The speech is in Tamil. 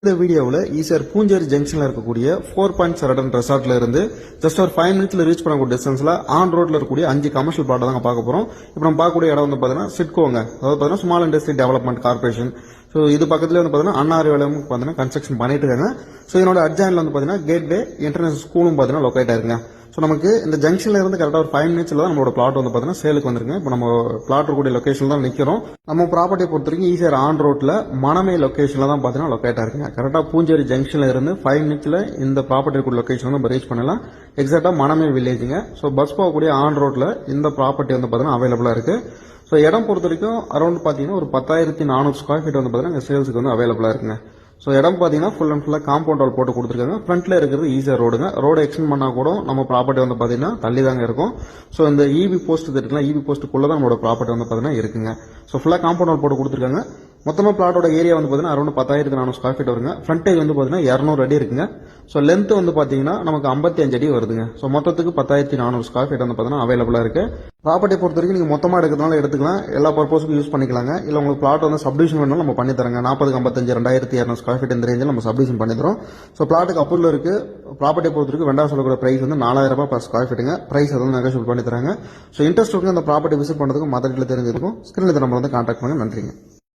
இந்த வீடியோவில் ஈசிஆர் பூஞ்சேரி ஜங்ஷனில் இருக்கக்கூடிய 4.7 ரெசார்ட்ல இருந்து ஜஸ்ட் ஒரு 5 மினிட்ஸ்ல ரீச் பண்ணக்கூடிய டிஸ்டன்ஸ்ல ஆன் ரோட்ல இருக்கக்கூடிய 5 கமர்ஷியல் பிளாட் தாங்க பார்க்க போறோம். இப்போ நம்ம பார்க்கக்கூடிய இடம் வந்து பார்த்தீங்கன்னா சிட்கோங்க, அதாவது பார்த்தீங்கன்னா small industry development corporation. So இது பக்கத்துல வந்து பார்த்தீங்கன்னா அண்ணாரிவேலம் பார்த்தீங்கன்னா கன்ஸ்ட்ரக்ஷன் பண்ணிட்டு இருக்காங்க. ஸோ இதனோட அட்ஜாயின்ல வந்து பார்த்தீங்கன்னா கேட்வே இன்டர்நேஷனல் ஸ்கூலும் பார்த்தீங்கன்னா லொக்கேட் ஆயிருங்க. ஸோ நமக்கு இந்த ஜங்ஷன்ல இருந்து கரெக்டாக ஒரு 5 மினிட்ஸ்ல தான் நம்மளோட பிளாட் வந்து பார்த்தீங்கன்னா சேலுக்கு வந்துருங்க. இப்போ நம்ம பிளாட் இருக்கக்கூடிய லொகேஷன் தான் நிற்கிறோம். நம்ம ப்ராப்பர்ட்டியை பொறுத்த வரைக்கும் ஈசிஆர் ஆன் ரோட்ல மணமை லொகேஷன்ல தான் பார்த்தீங்கன்னா லொக்கேட் ஆயிருக்குங்க. கரெக்டாக பூஞ்சேரி ஜங்ஷன்ல இருந்து 5 மினிட்ஸ்ல இந்த ப்ராப்பர்ட்டி இருக்கக்கூடிய லொகேஷன் வந்து நம்ம ரீச் பண்ணலாம். எக்ஸாக்டா மணமை வில்லேஜுங்க. ஸோ பஸ் போகக்கூடிய ஆன் ரோட்ல இந்த ப்ராப்பர்ட்டி வந்து பார்த்தீங்கன்னா அவைலபிளா இருக்கு. ஸோ இடம் பொறுத்த வரைக்கும் அரௌண்ட் பார்த்தீங்கன்னா ஒரு 10,400 ஸ்கொயர் ஃபீட் வந்து பார்த்தீங்கன்னா சேல்ஸுக்கு வந்து அவைலபிளா இருக்குங்க. ஸோ இடம் பார்த்தீங்கன்னா ஃபுல் அண்ட் ஃபுல்லாக காம்பவுண்ட் வால் போட்டு கொடுத்துருக்காங்க. ஃப்ரண்ட்ல இருக்கிறது ஈஸியாக ரோடுங்க. ரோடு எக்ஸ்டெண்ட் பண்ணா கூட நம்ம ப்ராப்பர்ட்டி வந்து பார்த்தீங்கன்னா தள்ளி தாங்க இருக்கும். ஸோ இந்த இபி போஸ்ட் இருக்குல்ல, இபி போஸ்ட்டுக்குள்ள தான் நம்மளோட ப்ராப்பர்ட்டி வந்து பார்த்தீங்கன்னா இருக்குங்க. ஸோ ஃபுல்லாக காம்பவுண்ட் வால் போட்டு கொடுத்துருக்காங்க. மொத்தமாக பிளாட்டோட ஏரியா வந்து பார்த்தீங்கன்னா அரௌண்ட் 10,400 ஸ்கொயர் ஃபீட் வருங்க. ஃப்ரண்டேஜ் வந்து பார்த்தீங்கன்னா 200 அடி இருக்குங்க. ஸோ லென்த் வந்து பார்த்தீங்கன்னா நமக்கு 55 அடி வருதுங்க. ஸோ மொத்தத்துக்கு 10,400 ஸ்கொயர் ஃபீட் வந்து பார்த்தீங்கன்னா அவைலபிளா இருக்கு. ப்ராப்பர்ட்டி பொறுத்த வரைக்கும் நீங்கள் மொத்தமாக எடுக்கிறதுனால எடுத்துக்கலாம், எல்லா பர்பஸுக்கும் யூஸ் பண்ணிக்கலாங்க. இல்லை உங்களுக்கு பிளாட் வந்து சப்டிவிஷன் வேணாலும் நம்ம பண்ணி தரங்க. 40-55 2,200 ஸ்கொயர் ஃபீட் இந்த ரேஞ்சில் நம்ம சப்டிவிஷன் பண்ணி தரோம். ஸோ பிளாட்டுக்கு அப்ரூவல் இருக்கு. ப்ராப்பர்ட்டி பொறுத்த வரைக்கும் வெண்டா சொல்லக்கூடிய பிரைஸ் வந்து 4,000 ரூபாய் பர் ஸ்கொயர் ஃபீட்டுங்க. பிரைஸ் வந்து நெகோஷியபிள் பண்ணி தராங்க. ஸோ இன்ட்ரெஸ்ட் இருக்கு அந்த ப்ராப்பர்ட்டி விசிட் பண்ணுறதுக்கு மற்ற தெரிஞ்சிருக்கும். ஸ்கிரீனில் நம்ம வந்து கான்டாக்ட் பண்ணுங்க. நன்றிங்க.